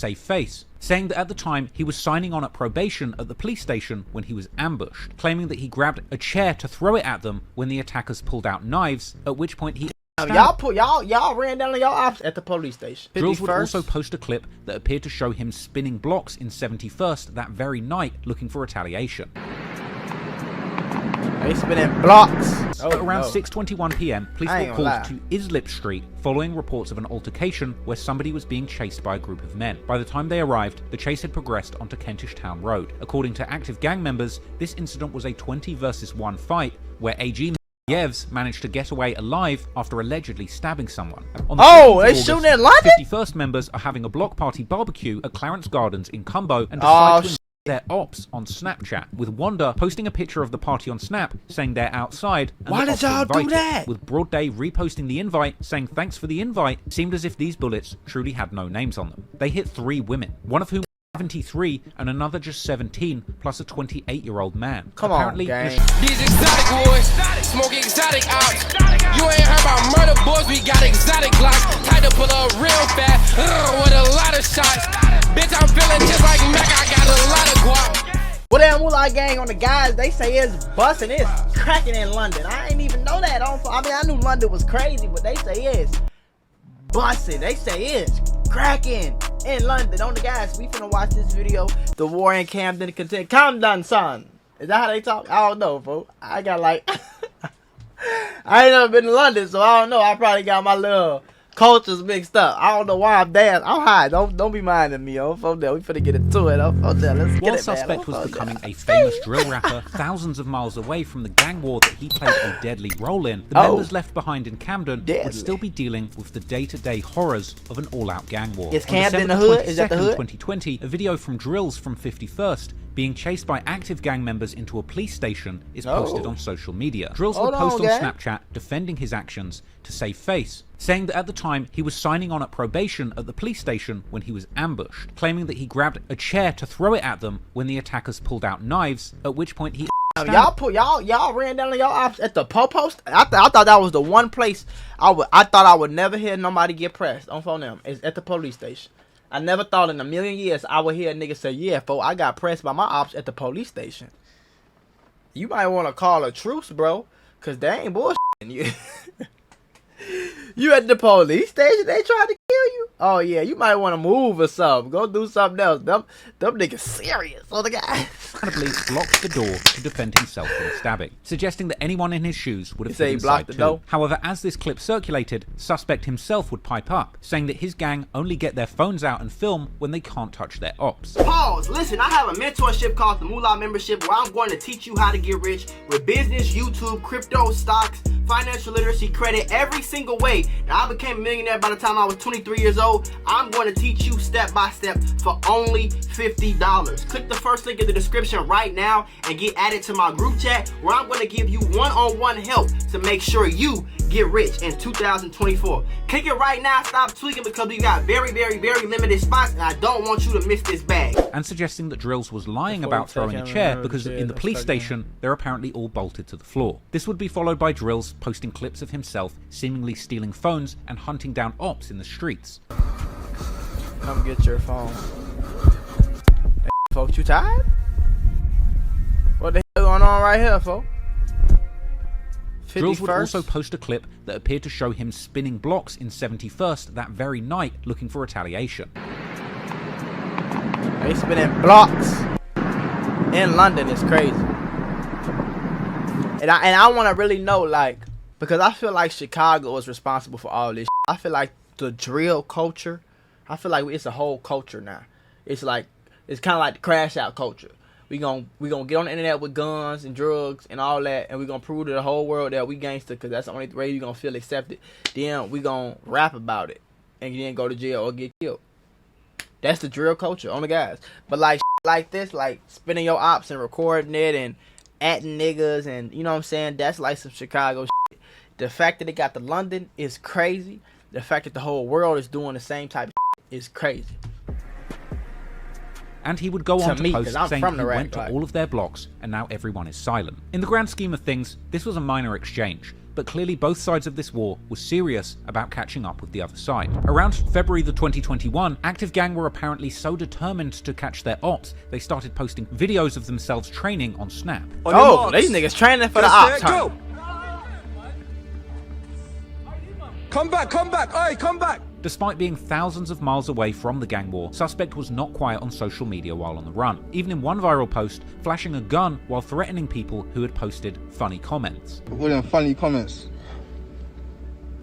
save face, saying that at the time he was signing on at probation at the police station when he was ambushed, claiming that he grabbed a chair to throw it at them when the attackers pulled out knives, at which point he y'all ran down on y'all ops at the police station. Drills would also post a clip that appeared to show him spinning blocks in 71st that very night looking for retaliation. They spinning blocks. At around 6:21 p.m, police were called to Islip Street following reports of an altercation where somebody was being chased by a group of men. By the time they arrived, the chase had progressed onto Kentish Town Road. According to active gang members, this incident was a 20 versus 1 fight where AG Yevs managed to get away alive after allegedly stabbing someone. They shooting in London? 51st members are having a block party barbecue at Clarence Gardens in Cumbo and decide to their ops on Snapchat, with Wanda posting a picture of the party on Snap saying they're outside. And why did y'all do that? With Broad Day reposting the invite saying thanks for the invite. It seemed as if these bullets truly had no names on them. They hit 3 women, one of whom 73 and another just 17, plus a 28-year-old man. Come apparently, on, gang. These exotic boys, smoking exotic ops. You ain't heard about murder boys, we got exotic glocks. Tied to pull up real fast, with a lot of shots. Bitch, I'm feeling just like Mac, I got a lot of guap. Well, that Mula gang on the guys, they say it's busting, it's cracking in London. I ain't even know that. I mean, I knew London was crazy, but they say it's busting. They say it's cracking in London. On the guys, we finna watch this video. The war in Camden content. Camden, son. Is that how they talk? I don't know, folks. I got like I ain't never been to London, so I don't know. I probably got my little cultures mixed up. I don't know why I'm dancing. I'm high. Don't be minding me, yo. From there, we finna get into it. Let's get it, While suspect was becoming a famous drill rapper thousands of miles away from the gang war that he played a deadly role in, the members left behind in Camden would still be dealing with the day-to-day horrors of an all-out gang war. Is Camden the hood? Is that the hood? 2020, a video from Drills from 51st being chased by active gang members into a police station is posted on social media. Drills would post on Snapchat defending his actions to save face, saying that at the time he was signing on at probation at the police station when he was ambushed, claiming that he grabbed a chair to throw it at them when the attackers pulled out knives, at which point he y'all ran down on y'all ops at the post. I thought that was the one place I thought I would never hear nobody get pressed on phone them is at the police station. I never thought in a million years I would hear a nigga say, yeah, folks, I got pressed by my ops at the police station. You might want to call a truce, bro, because they ain't bullshitting you. You at the police station, they trying to kill you? Oh, yeah, you might want to move or something. Go do something else. Them niggas serious. So the guy blocked the door to defend himself from stabbing, suggesting that anyone in his shoes would have been inside too. Door. However, as this clip circulated, suspect himself would pipe up, saying that his gang only get their phones out and film when they can't touch their ops. Pause. Listen, I have a mentorship called the Mula membership where I'm going to teach you how to get rich with business, YouTube, crypto, stocks, financial literacy, credit, every single way. Now, I became a millionaire by the time I was 23 years old. I'm going to teach you step by step for only $50. Click the first link in the description right now and get added to my group chat where I'm going to give you one-on-one help to make sure you get rich in 2024. Click it right now. Stop tweaking because we got very, very, very limited spots and I don't want you to miss this bag. And suggesting that Drills was lying about throwing a chair because in the police station, they're apparently all bolted to the floor. This would be followed by Drills posting clips of himself seemingly stealing phones and hunting down ops in the streets. Come get your phone. Hey, folks, you tired? What the hell going on right here, folks? Drills would also post a clip that appeared to show him spinning blocks in 71st that very night looking for retaliation. They spinning blocks in London is crazy. And I want to really know, like, because I feel like Chicago is responsible for all this. I feel like the drill culture, I feel like it's a whole culture now. It's like, it's kind of like the crash out culture. We gonna get on the internet with guns and drugs and all that, and we gonna prove to the whole world that we gangster, because that's the only way you gonna feel accepted. Then we gonna rap about it and then go to jail or get killed. That's the drill culture on the guys. But like this, like spinning your ops and recording it and atting niggas and you know what I'm saying, that's like some Chicago shit. The fact that it got to London is crazy. The fact that the whole world is doing the same type of shit is crazy. And he would go on to post saying he went to like all of their blocks and now everyone is silent. In the grand scheme of things, this was a minor exchange, but clearly both sides of this war were serious about catching up with the other side. Around February the 2021, Active Gang were apparently so determined to catch their ops, they started posting videos of themselves training on Snap. Oh, these niggas training for the ops. Go. Come back, oi, come back! Despite being thousands of miles away from the gang war, Suspect was not quiet on social media while on the run, even in one viral post, flashing a gun while threatening people who had posted funny comments. All them funny comments.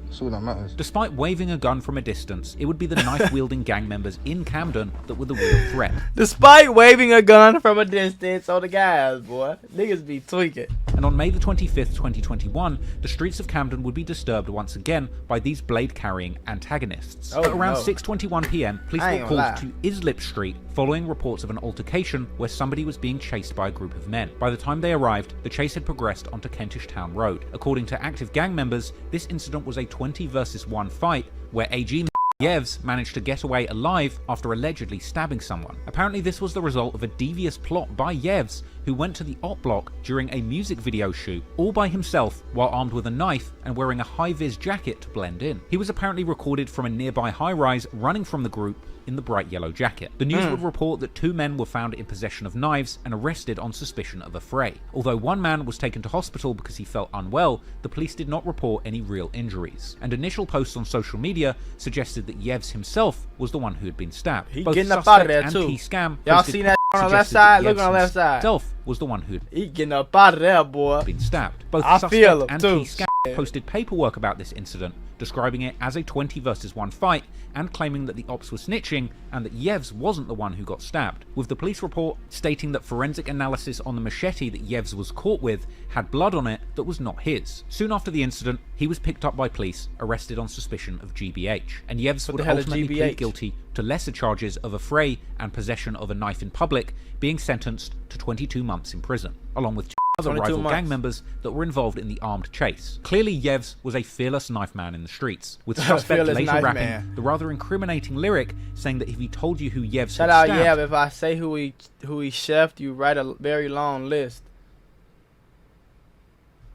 That's all that matters. Despite waving a gun from a distance, it would be the knife-wielding gang members in Camden that were the real threat. Despite waving a gun from a distance on the guys, boy. Niggas be tweaking. And on May the 25th, 2021, the streets of Camden would be disturbed once again by these blade-carrying antagonists. At around 6:21 p.m, police were called to Islip Street following reports of an altercation where somebody was being chased by a group of men. By the time they arrived, the chase had progressed onto Kentish Town Road. According to Active Gang members, this incident was a 20 versus 1 fight where AG Yevs managed to get away alive after allegedly stabbing someone. Apparently this was the result of a devious plot by Yevs, who went to the op block during a music video shoot all by himself while armed with a knife and wearing a high-vis jacket to blend in. He was apparently recorded from a nearby high-rise running from the group in the bright yellow jacket. The news would report that 2 men were found in possession of knives and arrested on suspicion of a fray. Although 1 man was taken to hospital because he felt unwell, the police did not report any real injuries. And initial posts on social media suggested that Yevs himself was the one who had been stabbed. He Both getting up Suspect out of there and too. T-Scam Y'all seen that on the left side? Look on the left side. Himself was the one who had He getting up out of there, boy. been stabbed. Both I Suspect feel him and too. T-Scam posted paperwork about this incident, describing it as a 20 versus 1 fight and claiming that the ops were snitching and that Yevs wasn't the one who got stabbed, with the police report stating that forensic analysis on the machete that Yevs was caught with had blood on it that was not his. Soon after the incident, he was picked up by police, arrested on suspicion of GBH, and Yevs would ultimately plead guilty to lesser charges of affray and possession of a knife in public, being sentenced to 22 months in prison, along with 2 other rival gang members that were involved in the armed chase. Clearly, Yevs was a fearless knife man in the streets, with Suspect later rapping the rather incriminating lyric saying that if he told you who Yevs Shout had out stabbed, Yev, if I say who he chefed, you write a very long list.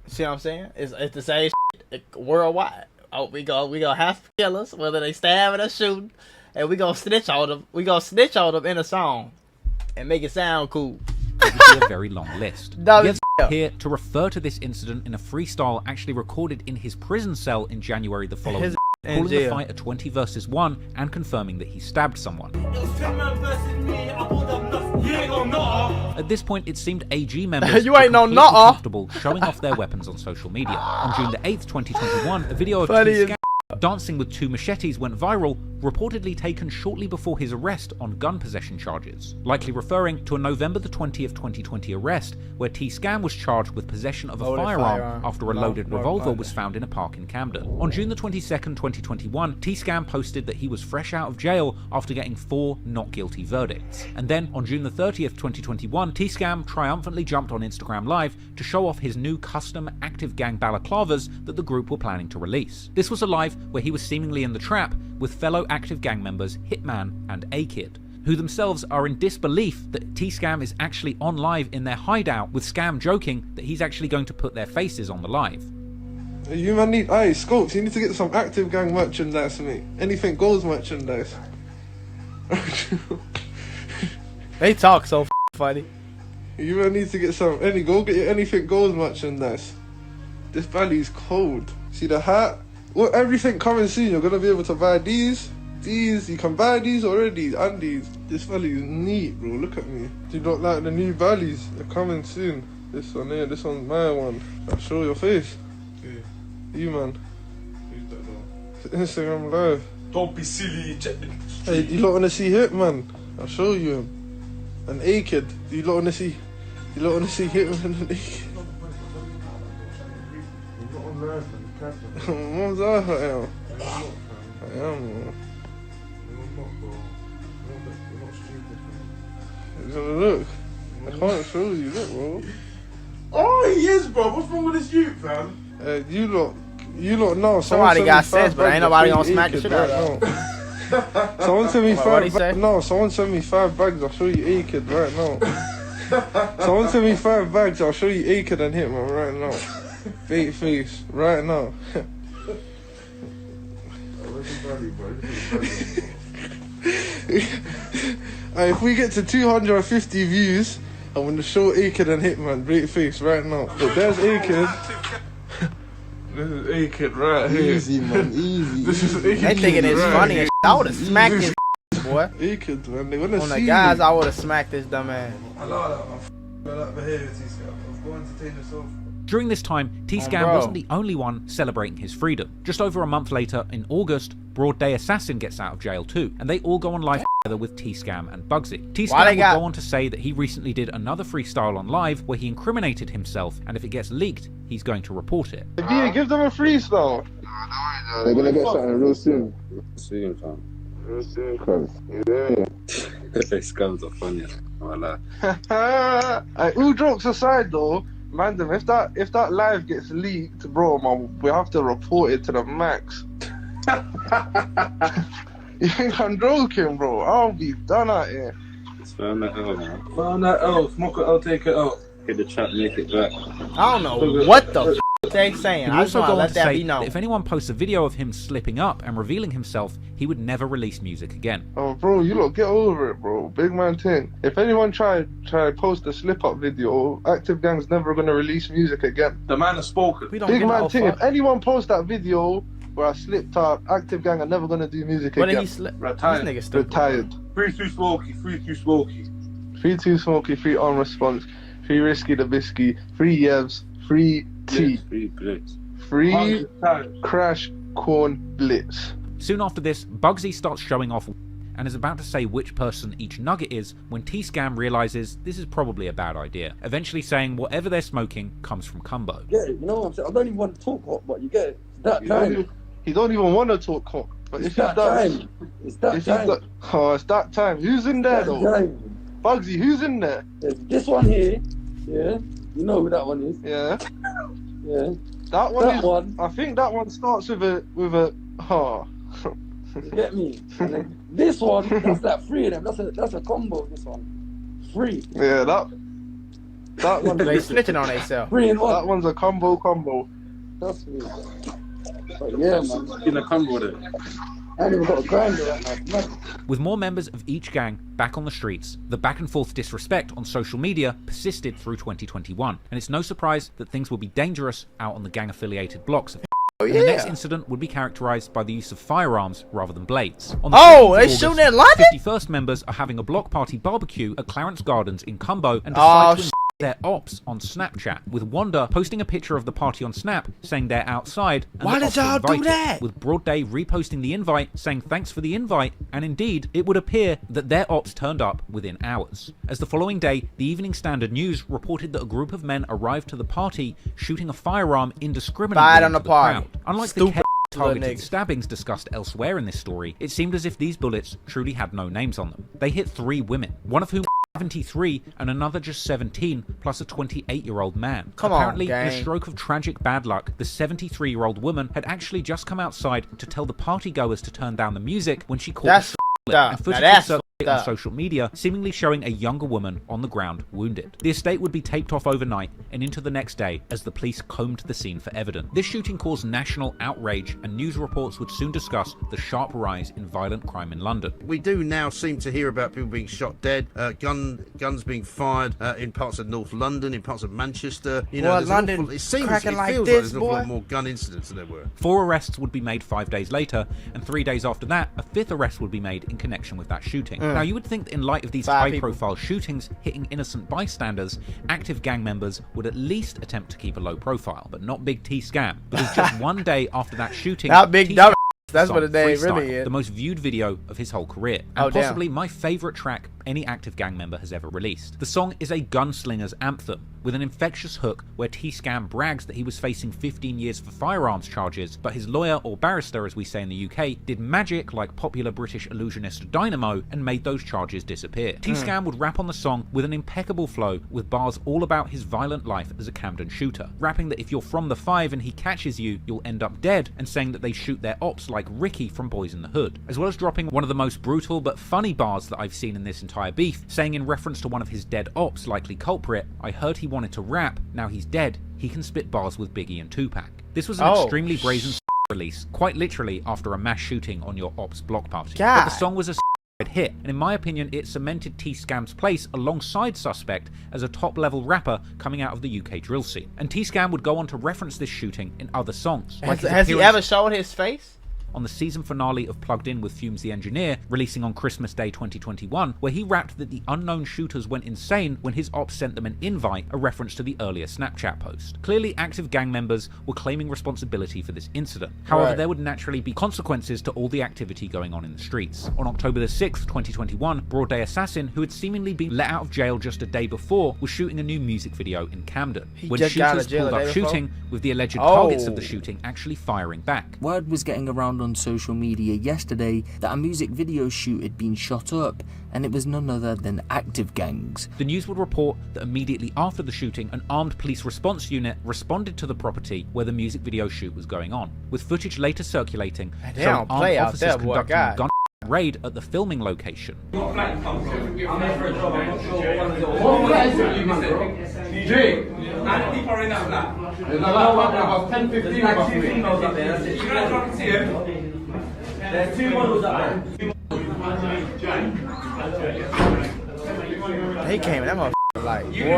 See what I'm saying? It's the same shit worldwide. Oh, we gonna have killers, whether they stabbing or shooting, and we gonna snitch on them. We gonna snitch on them in a song and make it sound cool. it would be a very long list. Yevs here to refer to this incident in a freestyle actually recorded in his prison cell in January the following year, calling the fight a 20 versus 1 and confirming that he stabbed someone. At this point, it seemed AG members you ain't no completely nutter comfortable showing off their weapons on social media. On June the 8th, 2021, a video of T-Scam dancing with 2 machetes went viral, reportedly taken shortly before his arrest on gun possession charges, likely referring to a November the 20th, 2020 arrest where T-Scam was charged with possession of a firearm after a loaded revolver was found in a park in Camden. On June the 22nd, 2021, T-Scam posted that he was fresh out of jail after getting 4 not guilty verdicts. And then on June the 30th, 2021, T-Scam triumphantly jumped on Instagram Live to show off his new custom Active Gang balaclavas that the group were planning to release. This was a live where he was seemingly in the trap with fellow Active Gang members Hitman and A-Kid, who themselves are in disbelief that T-Scam is actually on live in their hideout, with Scam joking that he's actually going to put their faces on the live. You man need, Scopes, you need to get some Active Gang merchandise for me. Anything goes merchandise. They talk so funny. You man need to get some, go get your Anything Goes merchandise. This valley's cold. See the hat? Well, everything coming soon. You're gonna be able to buy these. You can buy these already, and these. This valley is neat, bro. Look at me. Do you not like the new valleys? They're coming soon. This one here, this one's my one. I'll show your face. Yeah. You man. Who's that though? Instagram Live. Don't be silly. Hey, you lot wanna see Hitman? I'll show you him. An A-Kid. Do you lot wanna see? Hitman and A-Kid? Mom's out here. I am. Look, I can't show you. Look, bro. Oh, he is, bro. What's wrong with this youth, fam? You lot know. Somebody got sense, but ain't nobody gonna smack the shit out of them. Someone send me 5 bags. No, someone send me 5 bags. I'll show you A-Kid right now. Someone send me 5 bags. I'll show you A-Kid and Hitman right now. Bait face, right now. If we get to 250 views, I'm gonna show Akid and Hitman bait face right now. So there's Akid. This is Akid right here. Easy, man, easy. This is Akid. They thinking it's funny and I would have smacked this boy. Akid, man, they wanna On see the guys, you. I would have smacked this dumb ass. I love that, man. I like behavior, T-Scam. Go entertain yourself. During this time, T-Scam bro. wasn't the only one celebrating his freedom. Just over a month later, in August, Broad Day Assassin gets out of jail too, and they all go on live together with T-Scam and Bugsy. T-Scam would go on to say that he recently did another freestyle on live where he incriminated himself, and if it gets leaked, he's going to report it. Yeah, give them a freestyle. They're gonna get something real soon. Soon, fam. Real soon, cuz. You know? These scums are funny. Voila. All jokes aside though, man, if that live gets leaked, bro, man, we have to report it to the max. You think I'm joking, bro? I'll be done out here. Just found that L, man. Found that L, smoke it, I'll take it out. Get the chat, make it back. I don't know what the they saying. He I just also want to go on let to that say be known. that if anyone posts a video of him slipping up and revealing himself, he would never release music again. Oh, bro, you lot get over it, bro. Big man thing. If anyone try post a slip up video, Active Gang's never gonna release music again. The man has spoken. We don't Big give man no thing. fuck. If anyone posts that video where I slipped up, Active Gang are never gonna do music What did again. he slip? This Retired. nigga stupid. Retired. Free too smoky, free too smoky. 3 2 Smoky, 3 on response, 3 Risky the Bisky, 3 Yevs, 3 T, Free blitz. 3 100 Crash Corn Blitz. Soon after this, Bugsy starts showing off and is about to say which person each nugget is when T-Scam realizes this is probably a bad idea, eventually saying whatever they're smoking comes from Cumbo. Get it, you know what I'm saying? I don't even want to talk hot, but you get it. It's that time. He don't even want to talk cock. But It's if he that does, time. It's that if time. oh, it's that time. Who's in there That though? time. Bugsy, who's in there? There's this one here, yeah. You know who that one is, Yeah, yeah. that one That is. one. I think that one starts with a. Oh. You get me? And then this one, that's like three of them. That's a combo. This one, three. Yeah, that one. They snitching on themselves. Three in That one. one's a combo. That's me. But yeah, man. In the combo there. I ain't even got a grinder right now. Man. With more members of each gang back on the streets, the back and forth disrespect on social media persisted through 2021, and it's no surprise that things will be dangerous out on the gang-affiliated blocks. Oh, And the next yeah. incident would be characterized by the use of firearms rather than blades. On Oh, 15th of they August, shooting at London? 51st members are having a block party barbecue at Clarence Gardens in Cumbo and Oh, decide to invite their ops on Snapchat, with Wanda posting a picture of the party on Snap saying they're outside. And Why the did ops are y'all do invited, that? with Broad Day reposting the invite saying thanks for the invite, and indeed it would appear that their ops turned up within hours. As the following day, the Evening Standard News reported that a group of men arrived to the party shooting a firearm indiscriminately Fired on into the party. crowd. Unlike Stupid the little targeted niggas. stabbings discussed elsewhere in this story, it seemed as if these bullets truly had no names on them. They hit 3 women, one of whom 73 and another just 17, plus a 28-year-old man. Come on, Apparently, in a gang. stroke of tragic bad luck, the 73-year-old woman had actually just come outside to tell the partygoers to turn down the music when she caught That's the f***ed up. and Now footage that's was circulated f***ed on up. social media, seemingly showing a younger woman on the ground wounded. The estate would be taped off overnight and into the next day as the police combed the scene for evidence. This shooting caused national outrage, and news reports would soon discuss the sharp rise in violent crime in London. We do now seem to hear about people being shot dead, guns being fired in parts of North London, in parts of Manchester. You know, Boy, there's an London awful, it seems, cracking it like feels this, like there's an awful boy. lot more gun incidents than there were. 4 arrests would be made 5 days later, and 3 days after that, a 5th arrest would be made in connection with that shooting. Now, you would think that in light of these 5 high-profile shootings hitting innocent bystanders, active gang members would at least attempt to keep a low profile, but not Big T-Scam, because just one day after that shooting, Not Big T-Scam Dumb. That's what song the name Freestyle, really is. the most viewed video of his whole career, and Oh, damn. possibly my favourite track any active gang member has ever released. The song is a gunslinger's anthem, with an infectious hook where T-Scam brags that he was facing 15 years for firearms charges, but his lawyer, or barrister as we say in the UK, did magic like popular British illusionist Dynamo and made those charges disappear. T-Scam would rap on the song with an impeccable flow, with bars all about his violent life as a Camden shooter, rapping that if you're from the 5 and he catches you, you'll end up dead, and saying that they shoot their ops like Ricky from Boys in the Hood, as well as dropping one of the most brutal but funny bars that I've seen in this entire entire beef, saying in reference to one of his dead ops, likely culprit, "I heard he wanted to rap, now he's dead, he can spit bars with Biggie and Tupac." This was an extremely brazen release, quite literally after a mass shooting on your ops block party. But the song was a hit, and in my opinion it cemented T-Scam's place alongside Suspect as a top-level rapper coming out of the UK drill scene. And T-Scam would go on to reference this shooting in other songs. Has he ever shown his face? On the season finale of Plugged In with Fumes the Engineer, releasing on Christmas Day 2021, where he rapped that the unknown shooters went insane when his ops sent them an invite, a reference to the earlier Snapchat post. Clearly, active gang members were claiming responsibility for this incident. However, there would naturally be consequences to all the activity going on in the streets. On October the 6th, 2021, Broad Day Assassin, who had seemingly been let out of jail just a day before, was shooting a new music video in Camden, when shooters pulled up shooting, with the alleged targets of the shooting actually firing back. Word was getting around on social media yesterday that a music video shoot had been shot up, and it was none other than active gangs. The news would report that immediately after the shooting, an armed police response unit responded to the property where the music video shoot was going on, with footage later circulating showing armed officers conducting a gun raid at the filming location. He came in, that motherfucker like, boy. Take your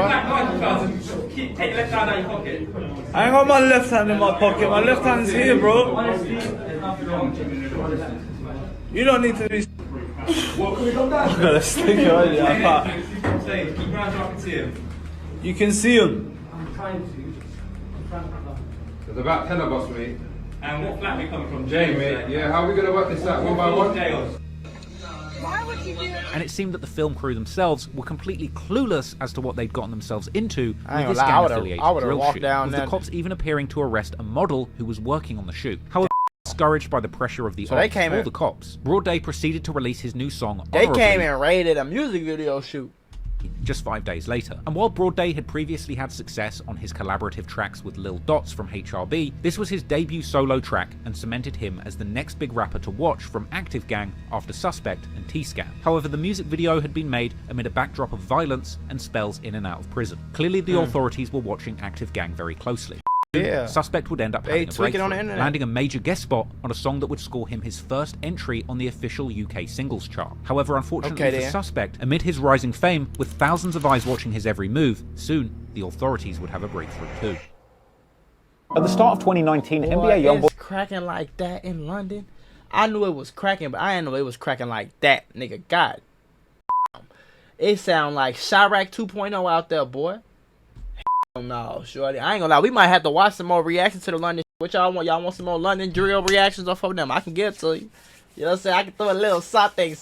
left hand out of your pocket. I ain't got my left hand in my pocket. My left hand's here, bro. You don't need to be. I'm gonna stick it on you. I can't. Keep your hands so I can see him. You can see him. I'm trying to. There's about 10 of us, mate. And what flat we coming from? Jay, mate. Yeah, how are we gonna work this out one by one? And it seemed that the film crew themselves were completely clueless as to what they'd gotten themselves into with this gang-affiliated drill shoot, with the cops even appearing to arrest a model who was working on the shoot. However, discouraged by the pressure of the ops or the cops, Broad Day proceeded to release his new song, They came and raided a music video shoot just 5 days later. And while Broad Day had previously had success on his collaborative tracks with Lil Dots from HRB, this was his debut solo track and cemented him as the next big rapper to watch from Active Gang after Suspect and T-Scam. However, the music video had been made amid a backdrop of violence and spells in and out of prison. Clearly the authorities were watching Active Gang very closely. Suspect would end up having a breakthrough, landing a major guest spot on a song that would score him his first entry on the official UK singles chart. However, unfortunately for Suspect, amid his rising fame, with thousands of eyes watching his every move, soon the authorities would have a breakthrough too. At the start of 2019, NBA YoungBoy... It's cracking like that in London. I knew it was cracking, but I didn't know it was cracking like that, nigga. God. It sound like Chirac 2.0 out there, boy. No, shorty. I ain't gonna lie. We might have to watch some more reactions to the London. What y'all want? Y'all want some more London drill reactions off of them? I can get it to you. You know what I'm saying? I can throw a little something.